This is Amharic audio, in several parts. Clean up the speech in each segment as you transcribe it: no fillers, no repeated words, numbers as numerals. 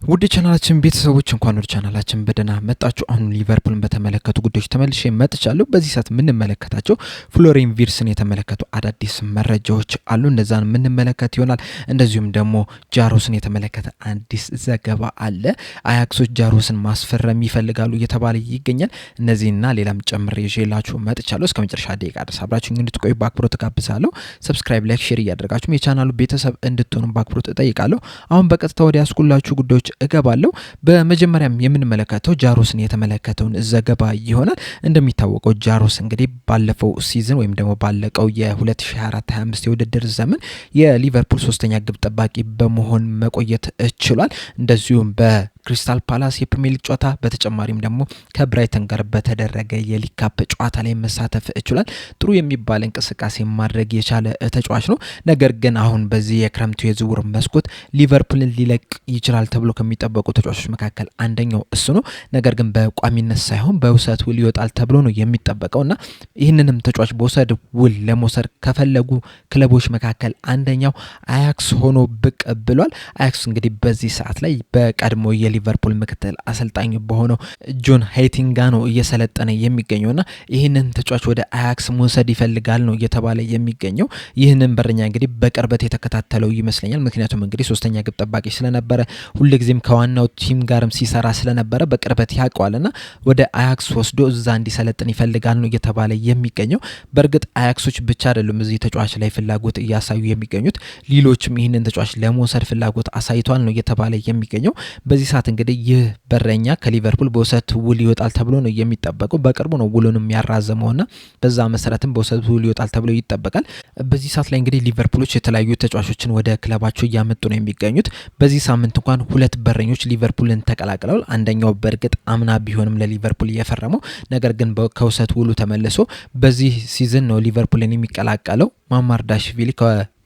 ውድ ቻናላችን ቤተሰቦች እንኳን ወደ ቻናላችን በደህና መጣችሁ። አሁን ሊቨርፑልን በተመለከቱ ጉዳዮች ተመልሼ መጥቻለሁ። በዚህ ሰዓት የምንመለከታቸው ፍሎሪያን ቪርትስን የተመለከቱ አዳዲስ መረጃዎች አሉ። እነዛን የምንመለከት ይሆናል። እንደዚሁም ደግሞ ጃሮስን የተመለከተ አዲስ ዘገባ አለ። አያክሶች ጃሮስን ማስፈረም ይፈልጋሉ እየተባለ ይገኛል። እነዚህና ሌላም ጨምሬ ይዤላችሁ መጥቻለሁ። እስከ መጨረሻ ደቂቃ ድረስ አብራችሁኝ እንድትቆዩ በአክብሮት ጋብዛለሁ። ሰብስክራይብ፣ ላይክ፣ ሼር እያደረጋችሁ የቻናሉ ቤተሰብ እንድትሆኑ በአክብሮት እጠይቃለሁ። አሁን በቀጥታ ወደ ያስኩላችሁ ጉዳዮች እገባለሁ። በመጀመሪያም የምንመለከተው ጃሮስን የተመለከተውን ዘገባ ይሆናል። እንደሚታወቀው ጃሮስ እንግዲህ ባለፈው ሲዝን ወይም ደግሞ ባለቀው የ2024-25 የውድድር ዘመን የሊቨርፑል ሶስተኛ ግብ ጠባቂ በመሆን መቆየት ችሏል። እንደዚሁም በክሪስታል ፓላስ የፕሪሚየር ሊግ ጨዋታ በተጨማሪም ደግሞ ከብራይተን ጋር በተደረገ የሊግ ካፕ ጨዋታ ላይ መሳተፍ ችሏል። ጥሩ የሚባል እንቅስቃሴ ማድረግ የቻለ ተጫዋች ነው። ነገር ግን አሁን በዚህ የክረምቱ የዝውውር መስኮት ሊቨርፑልን ሊለቅ ይችላል ተብሎ ከሚጠበቁ ተጫዋቾች መካከል አንደኛው እሱ ነው። ነገር ግን በቋሚነት ሳይሆን በውሰት ውል ይወጣል ተብሎ ነው የሚጠበቀውና ይህንንም ተጫዋች በውሰት ውል ለመውሰድ ከፈለጉ ክለቦች መካከል አንደኛው አያክስ ሆኖ ብቅ ብሏል። አያክስ እንግዲህ በዚህ ሰዓት ላይ በቀድሞ የሊቨርፑል ምክትል አሰልጣኝ በሆነው ጆን ሃይቲንጋ ነው እየሰለጠነ የሚገኘውና ይህንን ተጫዋች ወደ አያክስ መውሰድ ይፈልጋል ነው እየተባለ የሚገኘው። ይህንን በረኛ እንግዲህ በቅርበት የተከታተለው ይመስለኛል። ምክንያቱም እንግዲህ ሶስተኛ ግብ ጠባቂ ስለነበረ ሁልጊዜም ከዋናው ቲም ጋርም ሲሰራ ስለነበረ በቅርበት ያውቀዋልና ወደ አያክስ ወስዶ እዛ እንዲሰለጥን ይፈልጋል ነው እየተባለ የሚገኘው። በእርግጥ አያክሶች ብቻ አይደሉም እዚህ ተጫዋች ላይ ፍላጎት እያሳዩ የሚገኙት፣ ሌሎችም ይህንን ተጫዋች ለመውሰድ ፍላጎት አሳይቷል ነው እየተባለ የሚገኘው። በዚህ ሰዓት እንግዲህ ይህ በረኛ ከሊቨርፑል በውሰት ውል ይወጣል ተብሎ ነው የሚጠበቀው። በቅርቡ ነው ውሉንም ያራዘመውና በዛ መሰረትም በውሰት ውል ይወጣል ተብሎ ይጠበቃል። በዚህ ሰዓት ላይ እንግዲህ ሊቨርፑሎች የተለያዩ ተጫዋቾችን ወደ ክለባቸው እያመጡ ነው የሚገኙት። በዚህ ሳምንት እንኳን ሁለት በረኞች ሊቨርፑልን ተቀላቅለዋል። አንደኛው በእርግጥ አምና ቢሆንም ለሊቨርፑል እየፈረመው ነገር ግን ከውሰት ውሉ ተመልሶ በዚህ ሲዝን ነው ሊቨርፑልን የሚቀላቀለው። ማማርዳሽቪሊ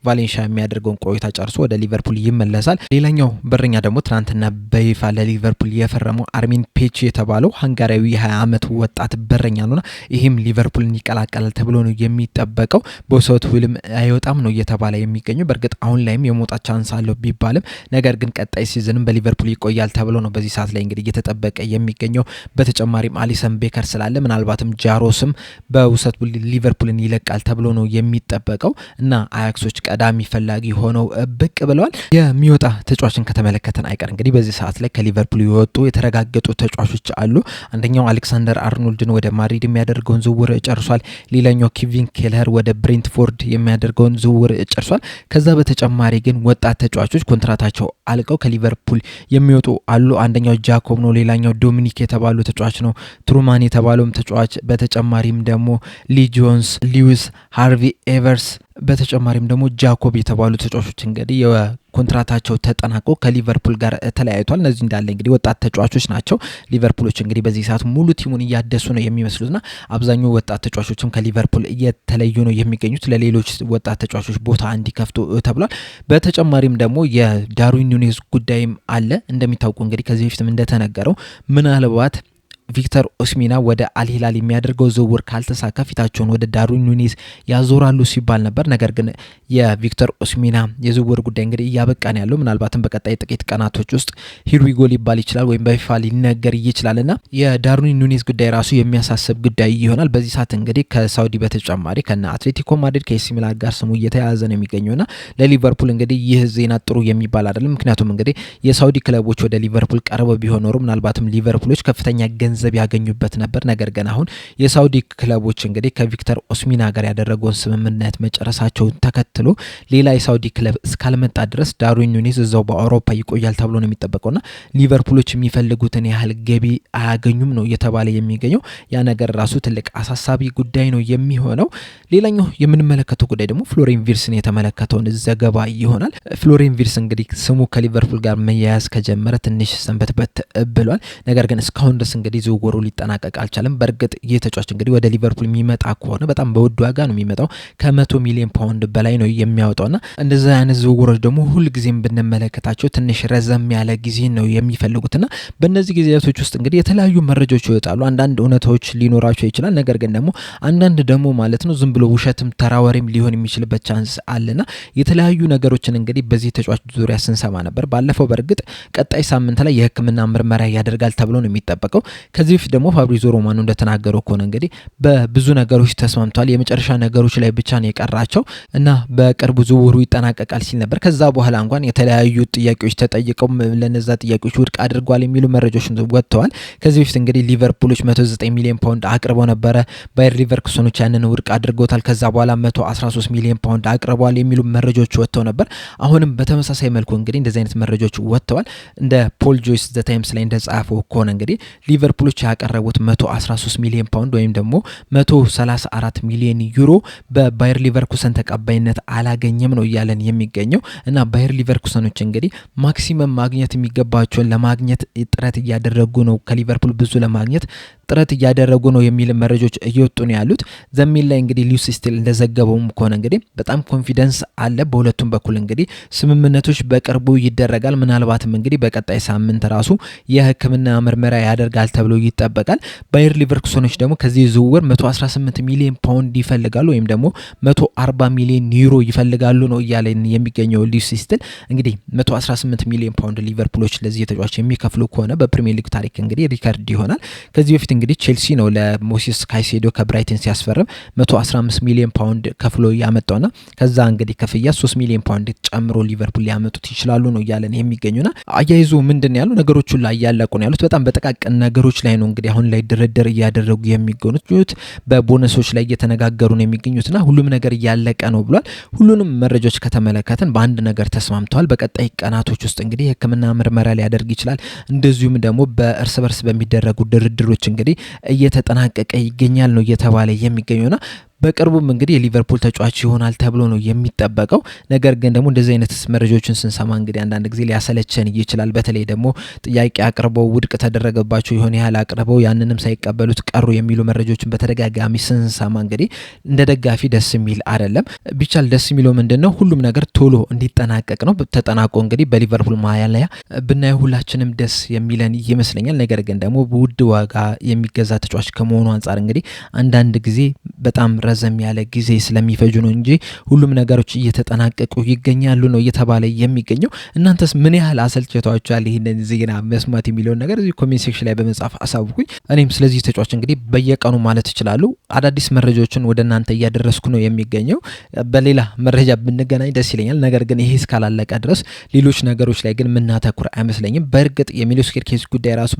ቫሌንሺያ የሚያደርገውን ቆይታ ጨርሶ ወደ ሊቨርፑል ይመለሳል። ሌላኛው በረኛ ደግሞ ትናንትና በይፋ ለሊቨርፑል የፈረመው አርሚን ፔች የተባለው ሃንጋሪያዊ የ20 ዓመት ወጣት በረኛ ነውና ይህም ሊቨርፑልን ይቀላቀላል ተብሎ ነው የሚጠበቀው። በውሰት ውልም አይወጣም ነው እየተባለ የሚገኘው። በእርግጥ አሁን ላይም የመውጣት ቻንስ አለው ቢባልም ነገር ግን ቀጣይ ሲዝንም በሊቨርፑል ይቆያል ተብሎ ነው በዚህ ሰዓት ላይ እንግዲህ እየተጠበቀ የሚገኘው። በተጨማሪም አሊሰን ቤከር ስላለ ምናልባትም ጃሮስም በውሰት ውል ሊቨርፑልን ይለቃል ተብሎ ነው የሚጠበቀው እና አያክሶች ቀዳሚ ፈላጊ ሆነው ብቅ ብለዋል። የሚወጣ ተጫዋችን ከተመለከተን አይቀር እንግዲህ በዚህ ሰዓት ላይ ከሊቨርፑል የወጡ የተረጋገጡ ተጫዋቾች አሉ። አንደኛው አሌክሳንደር አርኖልድን ወደ ማድሪድ የሚያደርገውን ዝውውር ጨርሷል። ሌላኛው ኪቪን ኬለር ወደ ብሬንትፎርድ የሚያደርገውን ዝውውር ጨርሷል። ከዛ በተጨማሪ ግን ወጣት ተጫዋቾች ኮንትራታቸው አልቀው ከሊቨርፑል የሚወጡ አሉ። አንደኛው ጃኮብ ነው። ሌላኛው ዶሚኒክ የተባሉ ተጫዋች ነው። ትሩማን የተባለውም ተጫዋች፣ በተጨማሪም ደግሞ ሊ ጆንስ፣ ሊዊስ ሃርቪ ኤቨርስ፣ በተጨማሪም ደግሞ ጃኮብ የተባሉ ተጫዋቾች እንግዲህ የኮንትራታቸው ተጠናቆ ከሊቨርፑል ጋር ተለያይቷል። እነዚህ እንዳለ እንግዲህ ወጣት ተጫዋቾች ናቸው። ሊቨርፑሎች እንግዲህ በዚህ ሰዓት ሙሉ ቲሙን እያደሱ ነው የሚመስሉትና አብዛኛው ወጣት ተጫዋቾችም ከሊቨርፑል እየተለዩ ነው የሚገኙት ለሌሎች ወጣት ተጫዋቾች ቦታ እንዲከፍቱ ተብሏል። በተጨማሪም ደግሞ የዳርዊን ኑኔዝ ጉዳይም አለ። እንደሚታወቁ እንግዲህ ከዚህ በፊትም እንደተነገረው ምናልባት ቪክተር ኦስሚና ወደ አልሂላል የሚያደርገው ዝውውር ካልተሳካ ፊታቸውን ወደ ዳርዊን ኑኔዝ ያዞራሉ ሲባል ነበር። ነገር ግን የቪክተር ኦስሚና የዝውውር ጉዳይ እንግዲህ እያበቃን ያለው ምናልባትም በቀጣይ ጥቂት ቀናቶች ውስጥ ሂርዊጎ ሊባል ይችላል ወይም በይፋ ሊነገር ይችላልና የዳርዊን ኑኔዝ ጉዳይ ራሱ የሚያሳስብ ጉዳይ ይሆናል። በዚህ ሰዓት እንግዲህ ከሳውዲ በተጨማሪ ከነ አትሌቲኮ ማድሪድ ከኤሲ ሚላን ጋር ስሙ እየተያያዘ ነው የሚገኘውና ለሊቨርፑል እንግዲህ ይህ ዜና ጥሩ የሚባል አይደለም። ምክንያቱም እንግዲህ የሳውዲ ክለቦች ወደ ሊቨርፑል ቀርበው ቢሆን ኖሮ ምናልባትም ሊቨርፑሎች ከፍተኛ ገንዘብ ያገኙበት ነበር። ነገር ግን አሁን የሳውዲ ክለቦች እንግዲህ ከቪክተር ኦስሚና ጋር ያደረገውን ስምምነት መጨረሳቸውን ተከትሎ ሌላ የሳውዲ ክለብ እስካልመጣ ድረስ ዳርዊን ኑኔዝ እዛው በአውሮፓ ይቆያል ተብሎ ነው የሚጠበቀውና ሊቨርፑሎች የሚፈልጉትን ያህል ገቢ አያገኙም ነው እየተባለ የሚገኘው። ያ ነገር ራሱ ትልቅ አሳሳቢ ጉዳይ ነው የሚሆነው። ሌላኛው የምንመለከተው ጉዳይ ደግሞ ፍሎሪያን ቪርትስን የተመለከተውን ዘገባ ይሆናል። ፍሎሪያን ቪርትስ እንግዲህ ስሙ ከሊቨርፑል ጋር መያያዝ ከጀመረ ትንሽ ሰንበትበት ብሏል። ነገር ግን እስካሁን ድረስ እንግዲህ ዝውውሩ ሊጠናቀቅ አልቻለም። በእርግጥ ይህ ተጫዋች እንግዲህ ወደ ሊቨርፑል የሚመጣ ከሆነ በጣም በውድ ዋጋ ነው የሚመጣው። ከ100 ሚሊዮን ፓውንድ በላይ ነው የሚያወጣውና እንደዚህ አይነት ዝውውሮች ደግሞ ሁልጊዜም ብንመለከታቸው ትንሽ ረዘም ያለ ጊዜ ነው የሚፈልጉትና በእነዚህ ጊዜያቶች ውስጥ እንግዲህ የተለያዩ መረጃዎች ይወጣሉ። አንዳንድ እውነታዎች ሊኖራቸው ይችላል። ነገር ግን ደግሞ አንዳንድ ደግሞ ማለት ነው ዝም ብሎ ውሸትም ተራወሬም ሊሆን የሚችልበት ቻንስ አለና የተለያዩ ነገሮችን እንግዲህ በዚህ ተጫዋች ዙሪያ ስንሰማ ነበር። ባለፈው በእርግጥ ቀጣይ ሳምንት ላይ የሕክምና ምርመራ ያደርጋል ተብሎ ነው የሚጠበቀው። ከዚህ በፊት ደግሞ ፋብሪዞ ሮማኖ እንደተናገረው ከሆነ እንግዲህ በብዙ ነገሮች ተስማምቷል። የመጨረሻ ነገሮች ላይ ብቻ ነው የቀራቸው እና በቅርቡ ዝውውሩ ይጠናቀቃል ሲል ነበር። ከዛ በኋላ እንኳን የተለያዩ ጥያቄዎች ተጠይቀው ለነዛ ጥያቄዎች ውድቅ አድርጓል የሚሉ መረጃዎች ወጥተዋል። ከዚህ በፊት እንግዲህ ሊቨርፑሎች 109 ሚሊዮን ፓውንድ አቅርበው ነበረ። ባየር ሊቨርኩሰኖች ያንን ውድቅ አድርገውታል። ከዛ በኋላ 113 ሚሊዮን ፓውንድ አቅርበዋል የሚሉ መረጃዎች ወጥተው ነበር። አሁንም በተመሳሳይ መልኩ እንግዲህ እንደዚህ አይነት መረጃዎች ወጥተዋል። እንደ ፖል ጆይስ ዘ ታይምስ ላይ እንደጻፈው ከሆነ እንግዲህ ሊቨርፑሎች ያቀረቡት 113 ሚሊዮን ፓውንድ ወይም ደግሞ 134 ሚሊዮን ዩሮ በባየር ሊቨርኩሰን ተቀባይነት አላገኘም ነው እያለን የሚገኘው እና ባየር ሊቨርኩሰኖች እንግዲህ ማክሲመም ማግኘት የሚገባቸውን ለማግኘት ጥረት እያደረጉ ነው። ከሊቨርፑል ብዙ ለማግኘት ጥረት እያደረጉ ነው የሚል መረጃዎች እየወጡ ነው ያሉት። ዘሚል ላይ እንግዲህ ሊውስ ስቲል እንደዘገበውም ከሆነ እንግዲህ በጣም ኮንፊደንስ አለ በሁለቱም በኩል እንግዲህ ስምምነቶች በቅርቡ ይደረጋል። ምናልባትም እንግዲህ በቀጣይ ሳምንት ራሱ የሕክምና ምርመራ ያደርጋል ተብሎ ይጠበቃል። ባየር ሊቨርኩሰኖች ደግሞ ከዚህ ዝውውር 118 ሚሊዮን ፓውንድ ይፈልጋሉ ወይም ደግሞ 140 ሚሊዮን ዩሮ ይፈልጋሉ ነው እያለን የሚገኘው ሊውስ ስቲል። እንግዲህ 118 ሚሊዮን ፓውንድ ሊቨርፑሎች ለዚህ ተጫዋች የሚከፍሉ ከሆነ በፕሪሚየር ሊግ ታሪክ እንግዲህ ሪከርድ ይሆናል። ከዚህ በፊት እንግዲህ ቼልሲ ነው ለሞሲስ ካይሴዶ ከብራይተን ሲያስፈርም 115 ሚሊዮን ፓውንድ ከፍሎ ያመጣውና ከዛ እንግዲህ ክፍያ 3 ሚሊዮን ፓውንድ ጨምሮ ሊቨርፑል ሊያመጡት ይችላሉ ነው እያለን የሚገኙና አያይዞ ምንድን ያለው ነገሮቹ ላይ ያለቁ ነው ያሉት። በጣም በተቃቀን ነገሮች ላይ ነው እንግዲህ አሁን ላይ ድርድር እያደረጉ የሚገኙት። በቦነሶች ላይ እየተነጋገሩ ነው የሚገኙትና ሁሉም ነገር እያለቀ ነው ብሏል። ሁሉንም መረጃዎች ከተመለከተን በአንድ ነገር ተስማምተዋል። በቀጣይ ቀናቶች ውስጥ እንግዲህ የሕክምና ምርመራ ሊያደርግ ይችላል። እንደዚሁም ደግሞ በእርስ በርስ በሚደረጉ ድርድሮች እንግዲህ እየተጠናቀቀ ይገኛል ነው እየተባለ የሚገኘውና በቅርቡም እንግዲህ የሊቨርፑል ተጫዋች ይሆናል ተብሎ ነው የሚጠበቀው። ነገር ግን ደግሞ እንደዚህ አይነት መረጃዎችን ስንሰማ እንግዲህ አንዳንድ ጊዜ ሊያሰለቸን ይችላል። በተለይ ደግሞ ጥያቄ አቅርበው ውድቅ ተደረገባቸው የሆነ ያህል አቅርበው ያንንም ሳይቀበሉት ቀሩ የሚሉ መረጃዎችን በተደጋጋሚ ስንሰማ እንግዲህ እንደ ደጋፊ ደስ የሚል አይደለም። ቢቻል ደስ የሚለው ምንድነው ሁሉም ነገር ቶሎ እንዲጠናቀቅ ነው። ተጠናቆ እንግዲህ በሊቨርፑል ማሊያ ብናየው ሁላችንም ደስ የሚለን ይመስለኛል። ነገር ግን ደግሞ በውድ ዋጋ የሚገዛ ተጫዋች ከመሆኑ አንጻር እንግዲህ አንዳንድ ጊዜ በጣም ረዘም ያለ ጊዜ ስለሚፈጁ ነው እንጂ ሁሉም ነገሮች እየተጠናቀቁ ይገኛሉ ነው እየተባለ የሚገኘው። እናንተስ ምን ያህል አሰልችቷችኋል ይህንን ዜና መስማት የሚለውን ነገር እዚህ ኮሜንት ሴክሽን ላይ በመጻፍ አሳውቁኝ። እኔም ስለዚህ ተጫዋች እንግዲህ በየቀኑ ማለት ይችላሉ አዳዲስ መረጃዎችን ወደ እናንተ እያደረስኩ ነው የሚገኘው። በሌላ መረጃ ብንገናኝ ደስ ይለኛል። ነገር ግን ይሄ እስካላለቀ ድረስ ሌሎች ነገሮች ላይ ግን ምናተኩር አይመስለኝም። በእርግጥ የሚሎስ ኬርኬዝ ጉዳይ ራሱ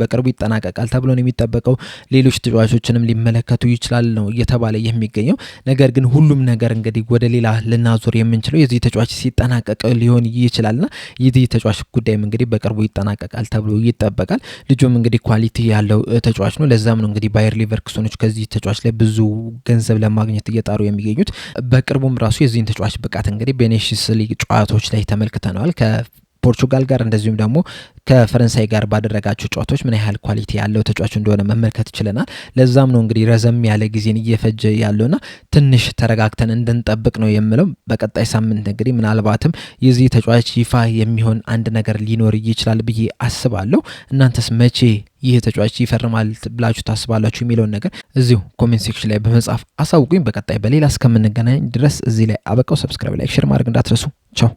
በቅርቡ ይጠናቀቃል ተብሎ ነው የሚጠበቀው። ሌሎች ተጫዋቾችንም ሊመለከቱ ይችላል ነው እየተባለ የሚገኘው። ነገር ግን ሁሉም ነገር እንግዲህ ወደ ሌላ ልናዞር የምንችለው የዚህ ተጫዋች ሲጠናቀቅ ሊሆን ይችላልና የዚህ ተጫዋች ጉዳይም እንግዲህ በቅርቡ ይጠናቀቃል ተብሎ ይጠበቃል። ልጁም እንግዲህ ኳሊቲ ያለው ተጫዋች ነው። ለዛም ነው እንግዲህ ባየር ሊቨርኩሰኖች ከዚህ ተጫዋች ላይ ብዙ ገንዘብ ለማግኘት እየጣሩ የሚገኙት። በቅርቡም ራሱ የዚህን ተጫዋች ብቃት እንግዲህ በኔሽንስ ሊግ ጨዋታዎች ላይ ተመልክተነዋል። ፖርቹጋል ጋር እንደዚሁም ደግሞ ከፈረንሳይ ጋር ባደረጋቸው ጨዋታዎች ምን ያህል ኳሊቲ ያለው ተጫዋች እንደሆነ መመልከት ይችላል። ለዛም ነው እንግዲህ ረዘም ያለ ጊዜን እየፈጀ ያለውና ትንሽ ተረጋግተን እንድንጠብቅ ነው የምለው። በቀጣይ ሳምንት እንግዲህ ምናልባትም የዚህ ተጫዋች ይፋ የሚሆን አንድ ነገር ሊኖር ይችላል ብዬ አስባለሁ። እናንተስ መቼ ይህ ተጫዋች ይፈርማል ብላችሁ ታስባላችሁ የሚለውን ነገር እዚሁ ኮሜንት ሴክሽን ላይ በመጻፍ አሳውቁኝ። በቀጣይ በሌላ እስከምንገናኝ ድረስ እዚህ ላይ አበቃው። ሰብስክራይብ፣ ላይክ፣ ሼር ማድረግ እንዳትረሱ። ቻው።